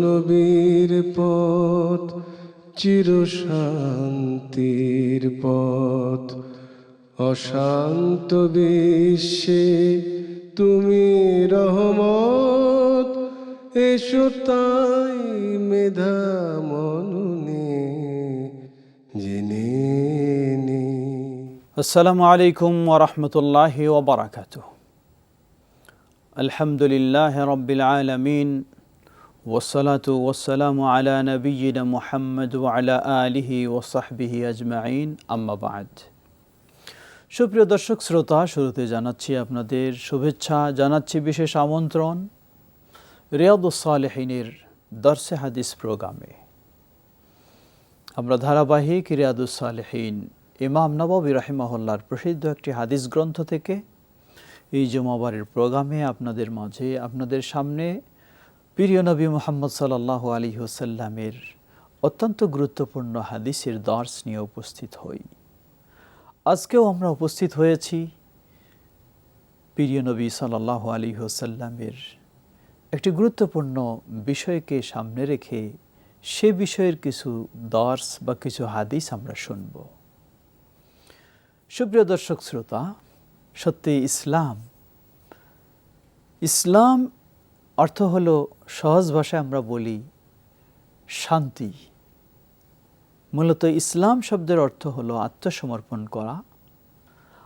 নবীর পথ চিরশান্তির পথ, অশান্ত বিশ্বে তুমি রহমত, এসো তাই মেধা মননে জেনে নি। আসসালামু আলাইকুম ওয়া রাহমাতুল্লাহি ওয়া বারাকাতুহু। আলহামদুলিল্লাহি রাব্বিল আলামিন ওয়াসসালাতু ওয়াসসালামু আলা নাবিয়্যিনা মুহাম্মদ ওয়া আলা আলিহি ওয়া সাহবিহি আজমাইন, আম্মা বা'দ। সুপ্রিয় দর্শক শ্রোতা, শুরুতে জানাচ্ছি আপনাদের শুভেচ্ছা, জানাচ্ছি বিশেষ আমন্ত্রণ রিয়াদুস সালেহিনের দরসে হাদিস প্রোগ্রামে। আমরা ধারাবাহিক রিয়াদুস সালেহিন ইমাম নববী রাহিমাহুল্লাহর প্রসিদ্ধ একটি হাদিস গ্রন্থ থেকে এই জুমাবারের প্রোগ্রামে আপনাদের মাঝে, আপনাদের সামনে প্রিয় নবী মুহাম্মদ সাল্লাল্লাহু আলাইহি ওয়াসাল্লামের অত্যন্ত গুরুত্বপূর্ণ হাদিসের দর্স নিয়ে উপস্থিত হই। আজকেও আমরা উপস্থিত হয়েছি প্রিয় নবী সাল্লাল্লাহু আলাইহি ওয়াসাল্লামের একটি গুরুত্বপূর্ণ বিষয়কে সামনে রেখে সে বিষয়ের কিছু দর্স বা কিছু হাদিস আমরা শুনব। সুপ্রিয় দর্শক শ্রোতা, সত্যি ইসলাম অর্থ হলো, সহজ ভাষায় আমরা বলি, শান্তি। মূলত ইসলাম শব্দের অর্থ হলো আত্মসমর্পণ করা,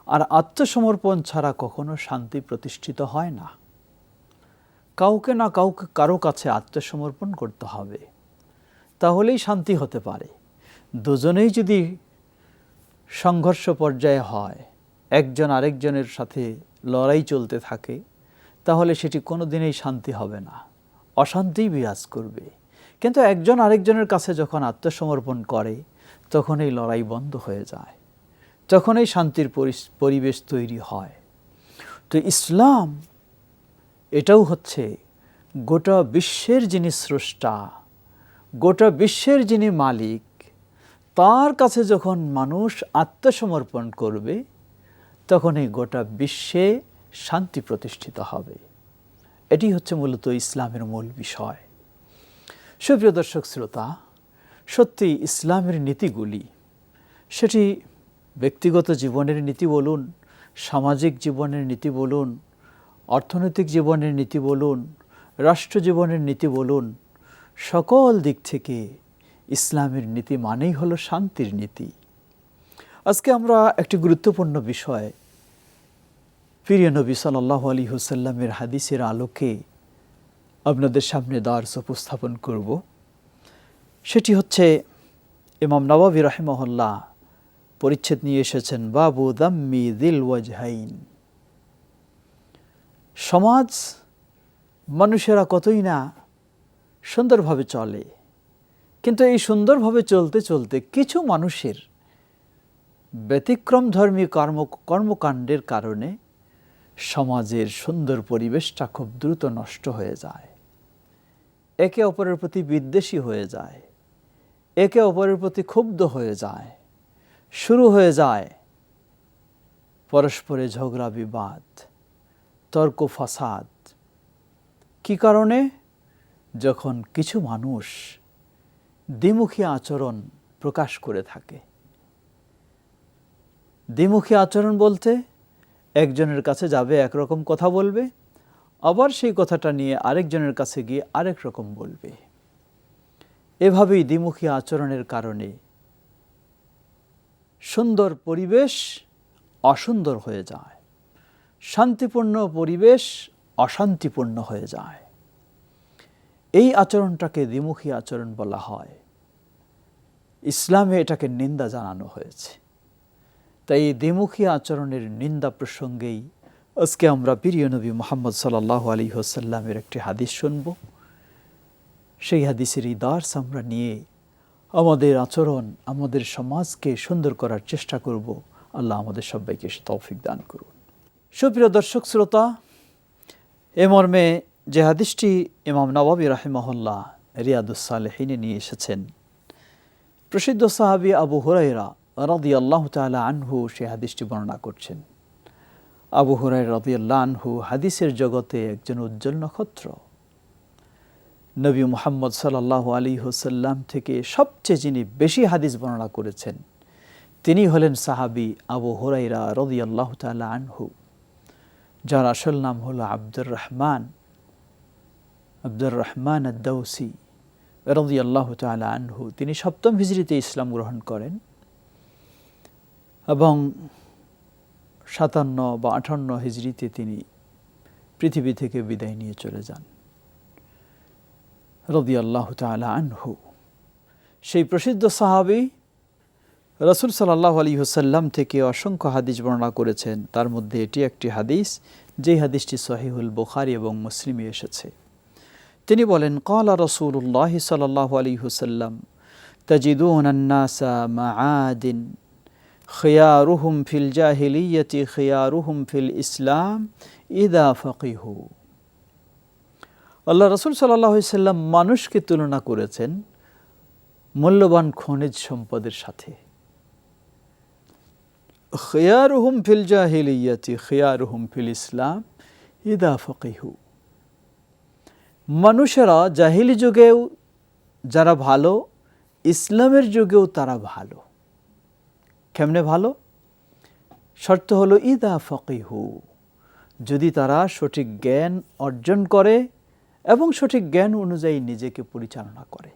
আর আত্মসমর্পণ ছাড়া কখনো শান্তি প্রতিষ্ঠিত হয় না। কাউকে না কাউকে কারো কাছে আত্মসমর্পণ করতে হবে, তাহলেই শান্তি হতে পারে। দুজনেই যদি সংঘর্ষ পর্যায়ে হয়, একজন আরেকজনের সাথে লড়াই চলতে থাকে, তাহলে সেটি কোনো দিনেই শান্তি হবে না, অশান্তিই বিরাজ করবে। কিন্তু একজন আরেকজনের কাছে যখন আত্মসমর্পণ করে, তখন এই লড়াই বন্ধ হয়ে যায়, তখন এই শান্তির পরিবেশ তৈরি হয়। তো ইসলাম এটাও হচ্ছে গোটা বিশ্বের যিনি স্রষ্টা, গোটা বিশ্বের যিনি মালিক, তার কাছে যখন মানুষ আত্মসমর্পণ করবে, তখন এই গোটা বিশ্বে শান্তি প্রতিষ্ঠিত হবে। এটি হচ্ছে মূলত ইসলামের মূল বিষয়। সুপ্রিয় দর্শক শ্রোতা, সত্যি ইসলামের নীতিগুলি, সেটি ব্যক্তিগত জীবনের নীতি বলুন, সামাজিক জীবনের নীতি বলুন, অর্থনৈতিক জীবনের নীতি বলুন, রাষ্ট্র জীবনের নীতি বলুন, সকল দিক থেকে ইসলামের নীতি মানেই হলো শান্তির নীতি। আজকে আমরা একটি গুরুত্বপূর্ণ বিষয় প্রিয় নবী সাল্লাল্লাহু আলাইহি ওয়াসাল্লামের হাদিসের আলোকে আপনাদের সামনে দর্স উপস্থাপন করব। সেটি হচ্ছে ইমাম নববী রাহিমাহুল্লাহ পরিচ্ছেদ নিয়ে এসেছেন বাবু দাম্মি যিল ওয়াজহাইন। সমাজ, মানুষেরা কতই না সুন্দরভাবে চলে, কিন্তু এই সুন্দরভাবে চলতে চলতে কিছু মানুষের ব্যতিক্রমধর্মী কর্মকাণ্ডের কারণে সমাজের সুন্দর পরিবেশটা খুব দ্রুত নষ্ট হয়ে যায়। একে অপরের প্রতি বিদ্বেষী হয়ে যায়, একে অপরের প্রতি ক্ষুব্ধ হয়ে যায়, শুরু হয়ে যায় পরস্পরে ঝগড়া বিবাদ, তর্ক ফাসাদ। কি কারণে? যখন কিছু মানুষ দ্বিমুখী আচরণ প্রকাশ করে থাকে। দ্বিমুখী আচরণ বলতে, একজনের কাছে যাবে একরকম কথা বলবে, আবার সেই কথাটা নিয়ে আরেকজনের কাছে গিয়ে আরেক রকম বলবে। এভাবেই দ্বিমুখী আচরণের কারণে সুন্দর পরিবেশ অসুন্দর হয়ে যায়, শান্তিপূর্ণ পরিবেশ অশান্তিপূর্ণ হয়ে যায়। এই আচরণটাকে দ্বিমুখী আচরণ বলা হয়। ইসলামে এটাকে নিন্দা জানানো হয়েছে। তাই এই দ্বিমুখী আচরণের নিন্দা প্রসঙ্গেই আজকে আমরা প্রিয় নবী মুহাম্মদ সাল্লাল্লাহু আলাইহি ওয়াসাল্লামের একটি হাদিস শুনব। সেই হাদিসের এই দর্স আমরা নিয়ে আমাদের আচরণ, আমাদের সমাজকে সুন্দর করার চেষ্টা করব। আল্লাহ আমাদের সবাইকে সে তৌফিক দান করুন। সুপ্রিয় দর্শক শ্রোতা, এ মর্মে যে হাদিসটি ইমাম নববী রাহিমাহুল্লাহ রিয়াদুস সালেহিনে নিয়ে এসেছেন, প্রসিদ্ধ সাহাবী আবু হুরায়রা রাদিয়াল্লাহু তাআলা আনহু সে হাদিসটি বর্ণনা করছেন। আবু হুরায়রা রাদিয়াল্লাহু আনহু হাদিসের জগতে একজন উজ্জ্বল নক্ষত্র। নবী মুহাম্মদ সাল্লাল্লাহু আলাইহি ওয়াসাল্লাম থেকে সবচেয়ে যিনি বেশি হাদিস বর্ণনা করেছেন তিনি হলেন সাহাবী আবু হুরায়রা রাদিয়াল্লাহু তাআলা আনহু, যার আসল নাম হলো আব্দুর রহমান আদ-দাউসি রাদিয়াল্লাহু তাআলা আনহু। তিনি ৭ম হিজরিতে ইসলাম গ্রহণ করেন এবং ৫৭ বা ৫৮ হিজরিতে তিনি পৃথিবী থেকে বিদায় নিয়ে চলে যান রাদিয়াল্লাহু তাআলা আনহু। সেই প্রসিদ্ধ সাহাবী রাসূল সাল্লাল্লাহু আলাইহি ওয়াসাল্লাম থেকে অসংখ্য হাদিস বর্ণনা করেছেন। তার মধ্যে এটি একটি হাদিস, যেই হাদিসটি সহিহুল বুখারী এবং মুসলিমে এসেছে। তিনি বলেন, ক্বালা রাসূলুল্লাহ সাল্লাল্লাহু আলাইহি ওয়াসাল্লাম তাজিদুনা আন-নাসা মাআদিন খিয়ারুহুম ফিল জাহিলিয়্যাতি খিয়ারুহুম ফিল ইসলাম ইযা ফাকিহু। আল্লাহ রাসূল সাল্লাল্লাহু আলাইহি ওয়াসাল্লাম মানুষকে তুলনা করেছেন মূল্যবান খনিজ সম্পদের সাথে। খিয়ারুহুম ফিল জাহিলিয়্যাতি খিয়ারুহুম ফিল ইসলাম ইযা ফাকিহু। মানুষেরা জাহিলি যুগেও যারা ভালো, ইসলামের যুগেও তারা ভালো। কেমনে ভালো? শর্ত হলো ইযা ফাকিহু, যদি তারা সঠিক জ্ঞান অর্জন করে এবং সঠিক জ্ঞান অনুযায়ী নিজেকে পরিচালনা করে।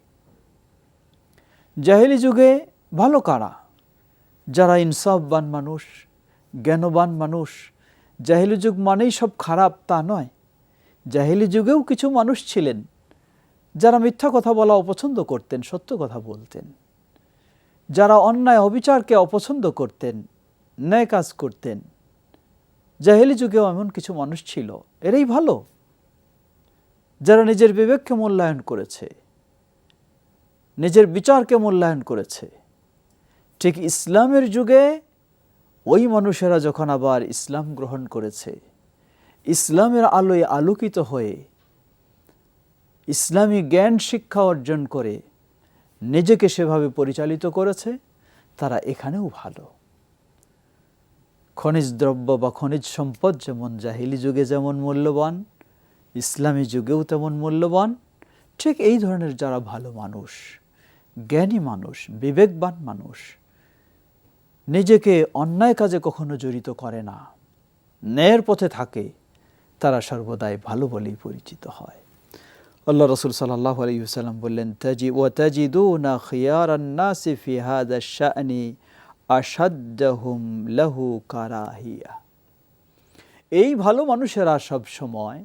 জাহিলি যুগে ভালো কারা? যারা ইনসাফবান মানুষ, জ্ঞানবান মানুষ। জাহিলি যুগ মানেই সব খারাপ তা নয়। জাহিলি যুগেও কিছু মানুষ ছিলেন যারা মিথ্যা কথা বলা অপছন্দ করতেন, সত্য কথা বলতেন। যারা অন্যায় অবিচারকে অপছন্দ করতেন, ন্যায় কাজ করতেন। জাহিলি যুগেও এমন কিছু মানুষ ছিল, এরাই ভালো, যারা নিজের বিবেককে মূল্যায়ন করেছে, নিজের বিচারকে মূল্যায়ন করেছে। ঠিক ইসলামের যুগে ওই মানুষেরা যখন আবার ইসলাম গ্রহণ করেছে, ইসলামের আলোয় আলোকিত হয়ে ইসলামী জ্ঞান শিক্ষা অর্জন করে নিজেকে সেভাবে পরিচালিত করেছে, তারা এখানেও ভালো। খনিজ দ্রব্য বা খনিজ সম্পদ যেমন জাহিলি যুগে যেমন মূল্যবান, ইসলামী যুগেও তেমন মূল্যবান। ঠিক এই ধরনের যারা ভালো মানুষ, জ্ঞানী মানুষ, বিবেকবান মানুষ, নিজেকে অন্যায় কাজে কখনো জড়িত করে না, ন্যায়ের পথে থাকে, তারা সর্বদাই ভালো বলেই পরিচিত হয়। আল্লাহ রাসূল সাল্লাল্লাহু আলাইহি ওয়াসাল্লাম বললেন, তাজিদুনা খিয়ারান নাসি ফি হাযা শা'নি আশাদ্দাহুম লাহু কারাহিয়া। এই ভালো মানুষেরা সব সময়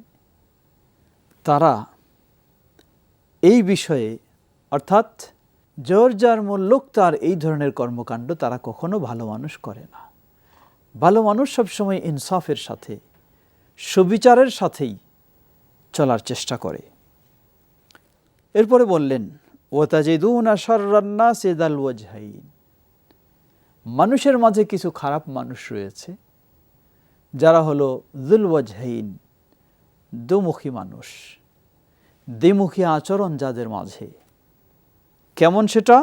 তারা এই বিষয়ে, অর্থাৎ জোর যার মূল্যক তার এই ধরনের কর্মকাণ্ড তারা কখনো ভালো মানুষ করে না। ভালো মানুষ সবসময় ইনসাফের সাথে, সুবিচারের সাথেই চলার চেষ্টা করে। এরপরে বললেন, ওয়াতাজিদুনা শাররান নাসি যাল ওয়াজহাইন। মানুষের মাঝে কিছু খারাপ মানুষ রয়েছে যারা হলো যুল ওয়াজহাইন, দুমুখী মানুষ, দ্বিমুখী আচরণ যাদের মাঝে। কেমন সেটা?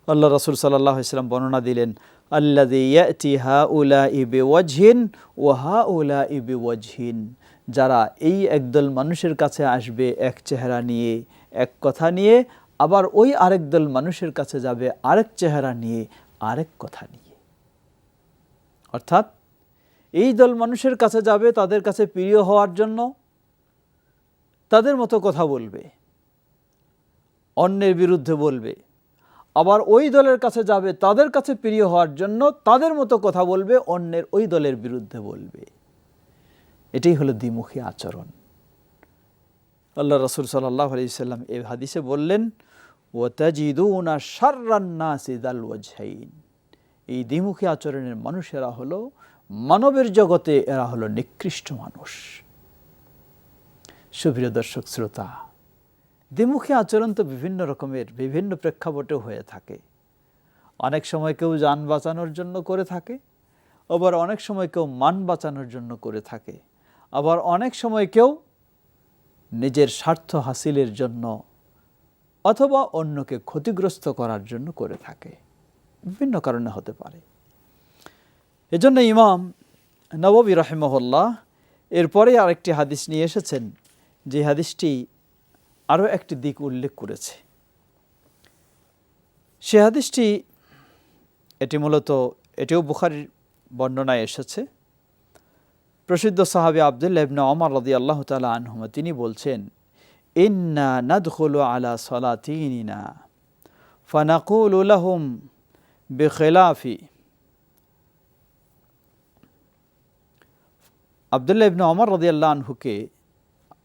আল্লাহ রাসূল সাল্লাল্লাহু আলাইহি ওয়াসাল্লাম বর্ণনা দিলেন, আল্লাযী ইয়াতি হাউলাই বিওয়াজহিন ওয়া হাউলাই বিওয়াজহিন। যারা এই একদল মানুষের কাছে আসবে এক চেহারা নিয়ে, এক কথা নিয়ে, আবার ওই আরেক দল মানুষের কাছে যাবে আরেক চেহারা নিয়ে, আরেক কথা নিয়ে। অর্থাৎ এই দল মানুষের কাছে যাবে তাদের কাছে প্রিয় হওয়ার জন্য, তাদের মতো কথা বলবে, অন্যের বিরুদ্ধে বলবে। আবার ওই দলের কাছে যাবে তাদের কাছে প্রিয় হওয়ার জন্য, তাদের মতো কথা বলবে, অন্যের ওই দলের বিরুদ্ধে বলবে। এটাই হলো দ্বিমুখী আচরণ। আল্লাহ রাসূল সাল্লাল্লাহু আলাইহি ওয়াসাল্লাম এই হাদিসে বললেন, ওয়াতাজিদুনা শাররান নাসি যাল ওয়াজহাইন। এই দ্বিমুখী আচরণের মানুষেরা হলো মানবের জগতে এরা হলো নিকৃষ্ট মানুষ। সুপ্রিয় দর্শক শ্রোতা, দ্বিমুখী আচরণ তো বিভিন্ন রকমের, বিভিন্ন প্রেক্ষাপটে হয়ে থাকে। অনেক সময় কেউ জান বাঁচানোর জন্য করে থাকে, আবার অনেক সময় কেউ মান বাঁচানোর জন্য করে থাকে, আবার অনেক সময় কেউ নিজের স্বার্থ হাসিলের জন্য অথবা অন্যকে ক্ষতিগ্রস্ত করার জন্য করে থাকে। বিভিন্ন কারণে হতে পারে। এজন্য ইমাম নববী রাহিমাহুল্লাহ এরপরে আরেকটি হাদিস নিয়ে এসেছেন, যে হাদিসটি আরও একটি দিক উল্লেখ করেছে। সে হাদিসটি এটিও বুখারীর বর্ণনায় এসেছে। প্রসিদ্ধ সাহাবী আব্দুল্লাহ ইবনে ওমর রাদিয়াল্লাহু তাআলা আনহুমা তিনি বলছেন, ইন্না নাদখুলু আলা সালাতিনা ফানাকুলু লাহুম বিখিলাফি। আব্দুল্লাহ ইবনে ওমর রাদিয়াল্লাহু আনহুকে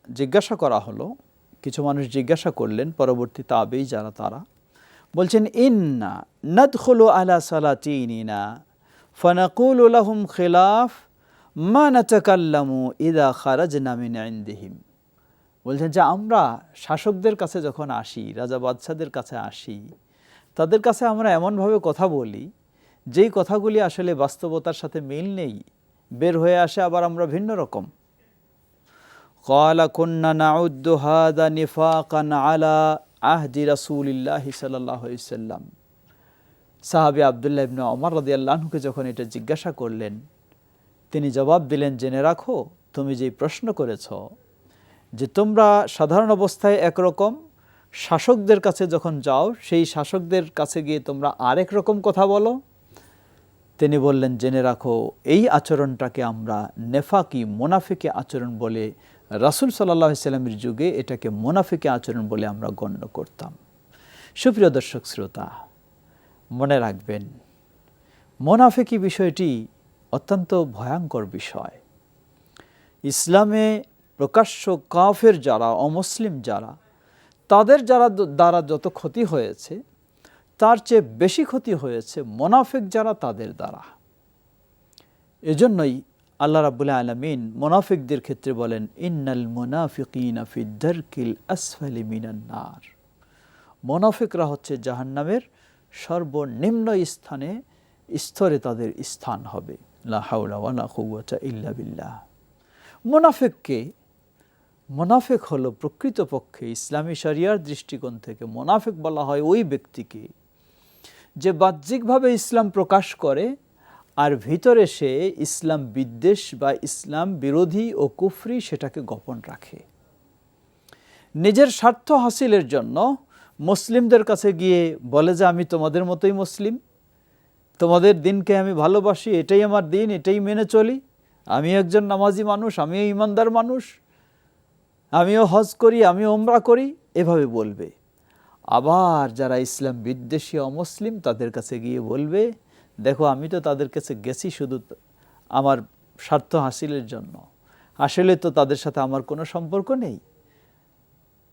জিজ্ঞাসা করা হলো, কিছু মানুষ জিজ্ঞাসা করলেন, পরবর্তী তাবেঈ যারা তারা বলছেন, ইন্না নাদখুলু আলা সালাতিনা ফানাকুলু লাহুম খিলাফ মা নাতাকাল্লামু ইযা খারাজনা মিন ইনদিহিম। বলছেন যে আমরা শাসকদের কাছে যখন আসি, রাজা বাদশাদের কাছে আসি, তাদের কাছে আমরা এমনভাবে কথা বলি যেই কথাগুলি আসলে বাস্তবতার সাথে মিল নেই, বের হয়ে আসে আবার আমরা ভিন্ন রকম। ক্বালা কুন্না নাউদ্দু হাযা নিফাকান আলা আহদি রাসূলিল্লাহি সাল্লাল্লাহু আলাইহি ওয়াসাল্লাম। সাহাবী আব্দুল্লাহ ইবনে ওমর রাদিয়াল্লাহু আনহুকে যখন এটা জিজ্ঞাসা করলেন, তিনি জবাব দিলেন, জেনে রাখো তুমি যেই প্রশ্ন করেছ যে তোমরা সাধারণ অবস্থায় একরকম, শাসকদের কাছে যখন যাও সেই শাসকদের কাছে গিয়ে তোমরা আরেক রকম কথা বলো। তিনি বললেন, জেনে রাখো এই আচরণটাকে আমরা নেফাকি, মুনাফিকি আচরণ বলে, রাসূল সাল্লাল্লাহু আলাইহি ওয়াসাল্লামের যুগে এটাকে মুনাফিকি আচরণ বলে আমরা গণ্য করতাম। সুপ্রিয় দর্শক শ্রোতা, মনে রাখবেন মুনাফিকি বিষয়টি অত্যন্ত ভয়ঙ্কর বিষয়। ইসলামে প্রকাশ্য কাফের যারা, অমুসলিম যারা, তাদের দ্বারা যত ক্ষতি হয়েছে তার চেয়ে বেশি ক্ষতি হয়েছে মুনাফিক যারা, তাদের দ্বারা। এজন্যই আল্লাহ রাব্বুল আলামিন মুনাফিকদের ক্ষেত্রে বলেন, ইন্নাল মুনাফিকিনা ফি দারকিল আসফালি মিনান নার। মুনাফিকরা হচ্ছে জাহান্নামের সর্বনিম্ন স্তরে তাদের স্থান হবে। লা হাওলা ওয়ালা কুওয়াতা ইল্লা বিল্লাহ। মুনাফিক হলো প্রকৃতপক্ষে ইসলামী শরিয়ার দৃষ্টিকোণ থেকে মুনাফিক বলা হয় ওই ব্যক্তিকে যে বাহ্যিকভাবে ইসলাম প্রকাশ করে আর ভিতরে সে ইসলাম বিদ্বেষ বা ইসলাম বিরোধী ও কুফরি সেটাকে গোপন রাখে। নিজের স্বার্থ হাসিলের জন্য মুসলিমদের কাছে গিয়ে বলে যে আমি তোমাদের মতোই মুসলিম, তোমাদের দিনকে আমি ভালোবাসি, এটাই আমার দিন, এটাই মেনে চলি, আমি একজন নামাজি মানুষ, আমিও ইমানদার মানুষ, আমিও হজ করি, আমিও উমরা করি, এভাবে বলবে। আবার যারা ইসলাম বিদ্বেষী অমুসলিম তাদের কাছে গিয়ে বলবে, দেখো আমি তো তাদের কাছে গেছি শুধু আমার স্বার্থ হাসিলের জন্য, আসলে তো তাদের সাথে আমার কোনো সম্পর্ক নেই,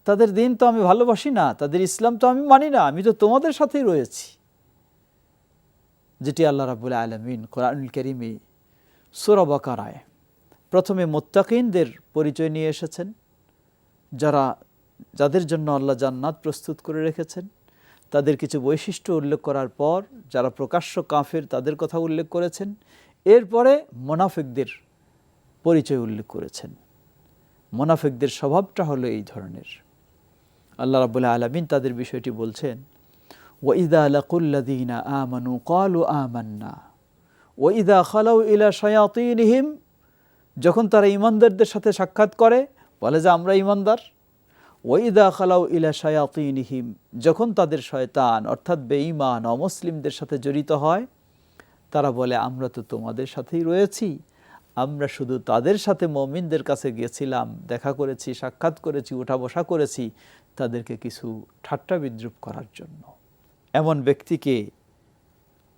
তাদের দিন তো আমি ভালোবাসি না, তাদের ইসলাম তো আমি মানি না, আমি তো তোমাদের সাথেই রয়েছি। যেটি আল্লাহ রাব্বুল আলামিন কোরআনুল কারীমে সূরা বাকারায় প্রথমে মুত্তাকিনদের পরিচয় নিয়ে এসেছেন, যাদের জন্য আল্লাহ জান্নাত প্রস্তুত করে রেখেছেন। তাদের কিছু বৈশিষ্ট্য উল্লেখ করার পর যারা প্রকাশ্য কাফের তাদের কথা উল্লেখ করেছেন। এরপরে মুনাফিকদের পরিচয় উল্লেখ করেছেন। মুনাফিকদের স্বভাবটা হলো এই ধরনের। আল্লাহ রাব্বুল আলামিন তাদের বিষয়টি বলছেন, ওয়াইদা লাকুল্লাযীনা আমানু ক্বালু আমান্না ওয়াইদা খালাউ ইলা শায়াতিনহিম, যখন তারা ঈমানদারদের সাথে সাক্ষাৎ করে বলে যে আমরা ঈমানদার। ওয়াইদা খালাউ ইলা শায়াতিনহিম, যখন তাদের শয়তান অর্থাৎ বেঈমান অমুসলিমদের সাথে জড়িত হয় তারা বলে আমরা তো তোমাদের সাথেই রয়েছি, আমরা শুধু তাদের সাথে মুমিনদের কাছে গিয়েছিলাম, দেখা করেছি, সাক্ষাৎ করেছি, উঠা বসা করেছি তাদেরকে কিছু ঠাট্টা বিদ্রুপ করার জন্য। এমন ব্যক্তিকে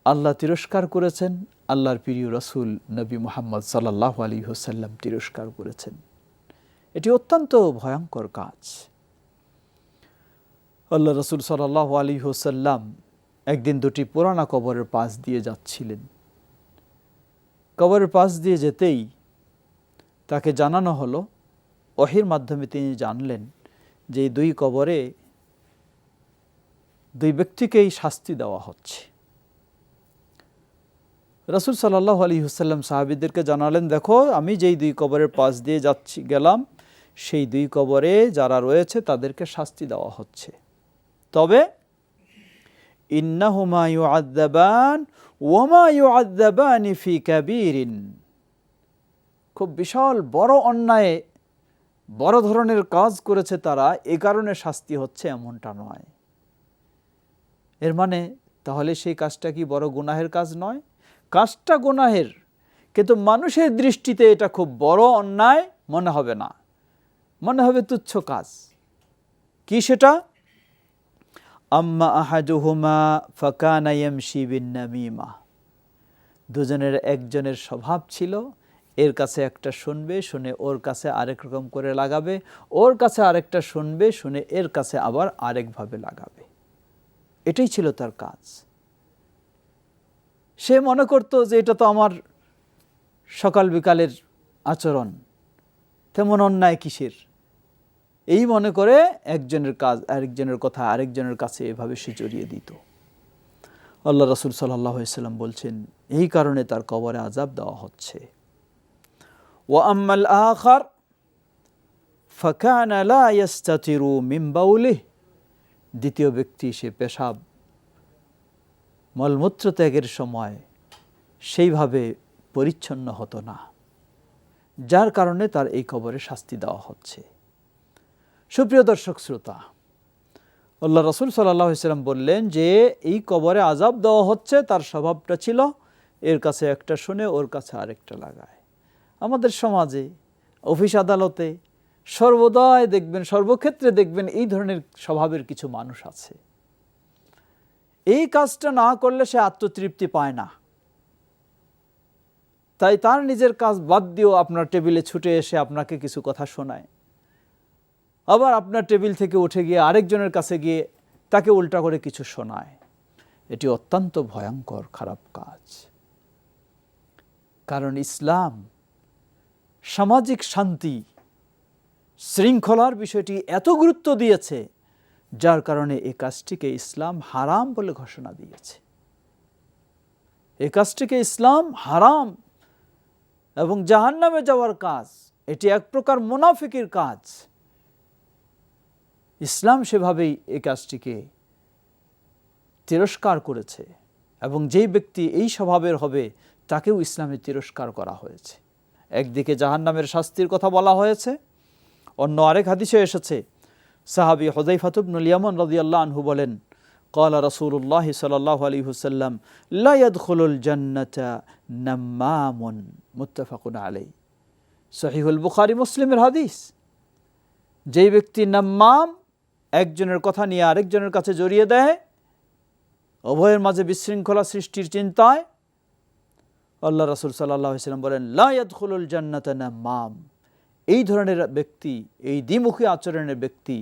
আল্লাহ তিরস্কার করেছেন, আল্লাহর প্রিয় রাসূল নবী মুহাম্মদ সাল্লাল্লাহু আলাইহি ওয়াসাল্লাম তিরস্কার করেছেন। এটি অত্যন্ত ভয়ঙ্কর কাজ। আল্লাহ রাসূল সাল্লাল্লাহু আলাইহি ওয়াসাল্লাম একদিন দুটি পুরানা কবরের পাশ দিয়ে যাচ্ছিলেন। কবরের পাশ দিয়ে যেতেই তাকে জানানো হলো, ওহীর মাধ্যমে তিনি জানলেন যে এই দুই কবরে দুই ব্যক্তিকেই শাস্তি দেওয়া হচ্ছে। রাসূল সাল্লাল্লাহু আলাইহি ওয়াসাল্লাম সাহাবীদেরকে জানালেন, দেখো আমি যেই দুই কবরের পাশ দিয়ে গেলাম সেই দুই কবরে যারা রয়েছে তাদেরকে শাস্তি দেওয়া হচ্ছে, তবে ইন্নাহুমা ইউআযাবান ওয়া মা ইউআযাবানি ফি কাবীরিন, খুব বিশাল বড় অন্যায়ে বড় ধরনের কাজ করেছে তারা, এ কারণে শাস্তি হচ্ছে এমনটা নয়। এর মানে তাহলে সেই কাজটা কি বড় গুনাহের কাজ নয়? কাজটা গুনাহের, কিন্তু মানুষের দৃষ্টিতে এটা খুব বড় অন্যায় মনে হবে না, মনে হবে তুচ্ছ কাজ। কি সেটা? আম্মা আহাদুহুমা ফাকানা ইয়ামশি বিন-নামিমা, দুজনের একজনের স্বভাব ছিল এর কাছে একটা শুনবে, শুনে ওর কাছে আরেক রকম করে লাগাবে, ওর কাছে আরেকটা শুনবে, শুনে এর কাছে আবার আরেকভাবে লাগাবে। এটাই ছিল তার কাজ। সে মনে করতো যে এটা তো আমার সকাল বিকালের আচরণ, তেমন অন্যায় কিসের, এই মনে করে একজনের কাজ আরেকজনের কথা আরেকজনের কাছে এভাবে সে জড়িয়ে দিত। আল্লাহ রাসূল সাল্লাল্লাহু আলাইহি ওয়াসাল্লাম বলছেন এই কারণে তার কবরে আযাব দেওয়া হচ্ছে। ওয়া আম্মাল আখার ফাকানা লা ইস্তাতিরু মিন বাউলিহি, দ্বিতীয় ব্যক্তি সে পেশাব মলমূত্র ত্যাগের সময় সেইভাবে পরিচ্ছন্ন হতো না, যার কারণে তার এই কবরে শাস্তি দেওয়া হচ্ছে। সুপ্রিয় দর্শক শ্রোতা, আল্লাহ রাসূল সাল্লাল্লাহু আলাইহি ওয়াসাল্লাম বললেন যে এই কবরে আযাব দেওয়া হচ্ছে, তার স্বভাবটা ছিল এর কাছে একটা শুনে ওর কাছে আরেকটা লাগায়। আমাদের সমাজে, অফিস আদালতে সর্বদাই দেখবেন, সর্বক্ষেত্রে দেখবেন এই ধরনের স্বভাবের কিছু মানুষ আছে। এই কাজটা না করলে সে আত্মতৃপ্তি পায় না, তাই তার নিজের কাজ বাদ দিয়েও আপনার টেবিলে ছুটে এসে আপনাকে কিছু কথা শোনায়, আবার আপনার টেবিল থেকে উঠে গিয়ে আরেকজনের কাছে গিয়ে তাকে উল্টা করে কিছু শোনায়। এটি অত্যন্ত ভয়ঙ্কর খারাপ কাজ। কারণ ইসলাম সামাজিক শান্তি শৃঙ্খলার বিষয়টি এত গুরুত্ব দিয়েছে, যার কারণে এই কাজটিকে ইসলাম হারাম বলে ঘোষণা দিয়েছে। এই কাজটিকে ইসলাম হারাম এবং জাহান্নামে যাওয়ার কাজ, এটি এক প্রকার মুনাফিকের কাজ। ইসলাম সেভাবেই এই কাজটিকে তিরস্কার করেছে, এবং যেই ব্যক্তি এই স্বভাবের হবে তাকেও ইসলামে তিরস্কার করা হয়েছে। একদিকে জাহান্নামের শাস্তির কথা বলা হয়েছে, অন্য আরেক হাদিসে এসেছে সাহাবী হুযায়ফা ইবনুল ইয়ামান রাদিয়াল্লাহু আনহু বলেন, ক্বালা রাসূলুল্লাহ সাল্লাল্লাহু আলাইহি ওয়াসাল্লাম লা ইয়াদখুলুল জান্নাতা নাম্মামুন, মুত্তাফাকুন আলাইহি। সহিহুল বুখারী মুসলিমের হাদিস। যেই ব্যক্তি নাম্মাম, একজনের কথা নিয়ে আরেকজনের কাছে জড়িয়ে দেয়, উভয়ের মাঝে বিশৃঙ্খলা সৃষ্টির চিন্তায়, আল্লাহ রাসূল সাল্লাল্লাহু আলাইহি ওয়াসাল্লাম বলেন লা ইয়াদখুলুল জান্নাতা নাম্মাম, এই ধরনের ব্যক্তি, এই দ্বিমুখী আচরণের ব্যক্তি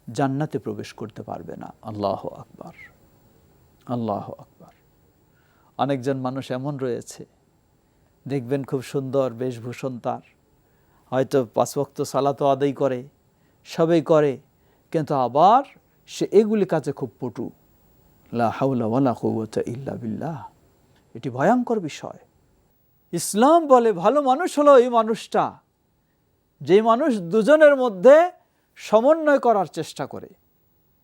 জান্নাতে প্রবেশ করতে পারবে না। আল্লাহু আকবার, আল্লাহু আকবার। অনেকজন মানুষ এমন রয়েছে, দেখবেন খুব সুন্দর বেশভূষণ তার, হয়তো 5 ওয়াক্ত সালাতও আদায় করে, সবই করে, কিন্তু আবার সে এগুলি কাজে খুব পটু। লা হাওলা ওয়ালা কুওয়াতা ইল্লা বিল্লাহ। এটি ভয়ঙ্কর বিষয়। ইসলাম বলে ভালো মানুষ হলো এই মানুষটা, যে মানুষ দুজনের মধ্যে সমন্বয় করার চেষ্টা করে।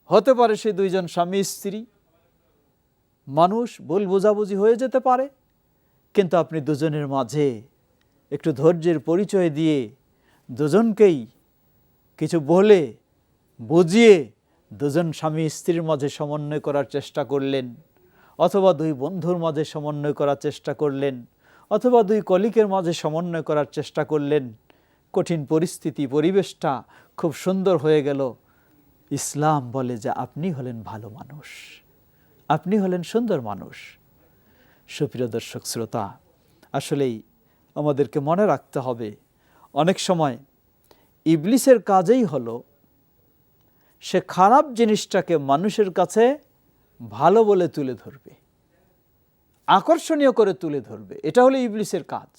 হতে পারে সে দুইজন স্বামী স্ত্রী, মানুষ ভুল বোঝাবুঝি হয়ে যেতে পারে, কিন্তু আপনি দুজনের মাঝে একটু ধৈর্যের পরিচয় দিয়ে দুজনকেই কিছু বলে বুঝিয়ে দুজন স্বামী স্ত্রীর মাঝে সমন্বয় করার চেষ্টা করলেন, অথবা দুই বন্ধুর মাঝে সমন্বয় করার চেষ্টা করলেন, অথবা দুই কলিগের মাঝে সমন্বয় করার চেষ্টা করলেন। কঠিন পরিস্থিতি, পরিবেশটা খুব সুন্দর হয়ে গেল। ইসলাম বলে যে আপনি হলেন ভালো মানুষ, আপনি হলেন সুন্দর মানুষ। সুপ্রিয় দর্শক শ্রোতা, আসলেই আমাদেরকে মনে রাখতে হবে, অনেক সময় ইবলিসের কাজেই হলো সে খারাপ জিনিসটাকে মানুষের কাছে ভালো বলে তুলে ধরবে, আকর্ষণীয় করে তুলে ধরবে। এটা হলো ইবলিসের কাজ।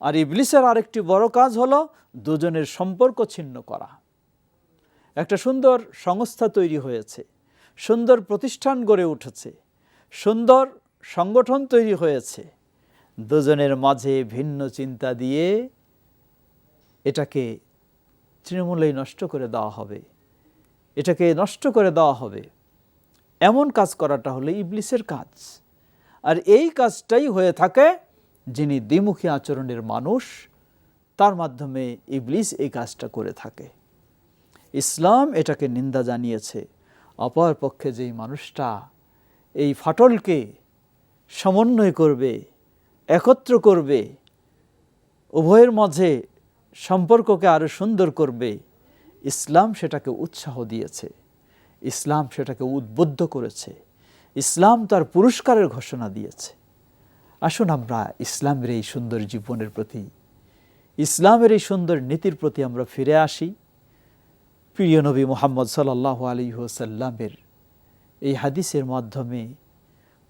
আর ইবলিসের আরেকটি বড় কাজ হলো দুজনের সম্পর্ক ছিন্ন করা। একটা সুন্দর সংস্থা তৈরি হয়েছে, সুন্দর প্রতিষ্ঠান গড়ে উঠেছে, সুন্দর সংগঠন তৈরি হয়েছে, দুজনের মাঝে ভিন্ন চিন্তা দিয়ে এটাকে তৃণমূলেই নষ্ট করে দেওয়া হবে, এটাকে নষ্ট করে দেওয়া হবে, এমন কাজ করাটা হলো ইবলিসের কাজ। আর এই কাজটাই হয়ে থাকে যিনি দ্বিমুখী আচরণের মানুষ, তার মাধ্যমে ইবলিস এই কাজটা করে থাকে। ইসলাম এটাকে নিন্দা জানিয়েছে। অপর পক্ষে যেই মানুষটা এই ফাটলকে সমন্বয় করবে, একত্র করবে, উভয়ের মাঝে সম্পর্ককে আরো সুন্দর করবে, ইসলাম সেটাকে উৎসাহ দিয়েছে, ইসলাম সেটাকে উদ্বুদ্ধ করেছে, ইসলাম তার পুরস্কারের ঘোষণা দিয়েছে। আসুন আমরা ইসলামের এই সুন্দর জীবনের প্রতি, ইসলামের এই সুন্দর নীতির প্রতি আমরা ফিরে আসি। প্রিয় নবী মুহাম্মদ সাল্লাল্লাহু আলাইহি ওয়াসাল্লামের এই হাদিসের মাধ্যমে,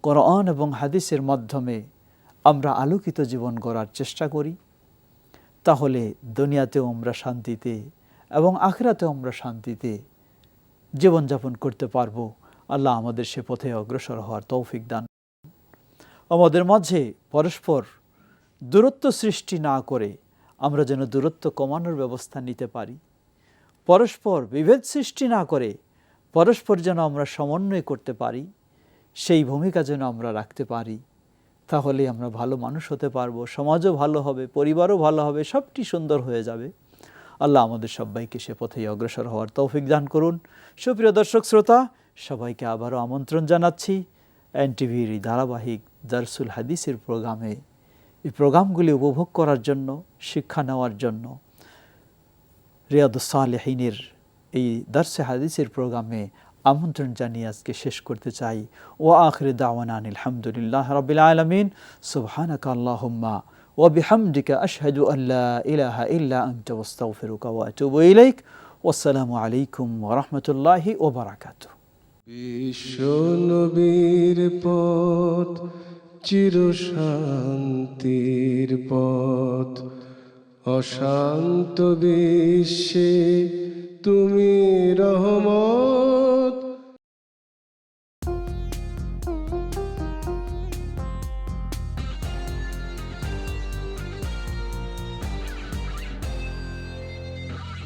কোরআন এবং হাদিসের মাধ্যমে আমরা আলোকিত জীবন গড়ার চেষ্টা করি। তাহলে দুনিয়াতেও আমরা শান্তিতে এবং আখিরাতেও আমরা শান্তিতে জীবনযাপন করতে পারবো। আল্লাহ আমাদের সে পথে অগ্রসর হওয়ার তৌফিক দান। আমাদের মাঝে পরস্পর দূরত্ব সৃষ্টি না করে আমরা যেন দূরত্ব কমানোর ব্যবস্থা নিতে পারি। পরস্পর বিভেদ সৃষ্টি না করে পরস্পর যেন আমরা সমন্বয় করতে পারি, সেই ভূমিকা যেন আমরা রাখতে পারি। তাহলে আমরা ভালো মানুষ হতে পারবো, সমাজও ভালো হবে, পরিবারও ভালো হবে, সবটি সুন্দর হয়ে যাবে। আল্লাহ আমাদের সবাইকে সে পথেই অগ্রসর হওয়ার তৌফিক দান করুন। সুপ্রিয় দর্শক শ্রোতা, সবাইকে আবারও আমন্ত্রণ জানাচ্ছি এনটিভির এই ধারাবাহিক দারসুল হাদিসের প্রোগ্রামে। এই প্রোগ্রামগুলি উপভোগ করার জন্য, শিক্ষা নেওয়ার জন্য রিয়াদুস সালেহিনের এই দারসে হাদিসের প্রোগ্রামে আমন্ত্রণ জানিয়ে আজকে শেষ করতে চাই। ও আখির দাওয়ানা আলহামদুলিল্লাহ রাব্বিল আলামিন। সুবহানাকা আল্লাহুম্মা ওয়া বিহামদিকা আশহাদু আল্লা ইলাহা ইল্লা আনতা আস্তাগফিরুকা ওয়া আতুবু ইলাইক। ওয়াসসালামু আলাইকুম ওয়া রাহমাতুল্লাহি ওয়া বারাকাতুহু। বিশ্ব নবীর পথ চির শান্তির পথ, অশান্ত বিশ্বে তুমি রহমত।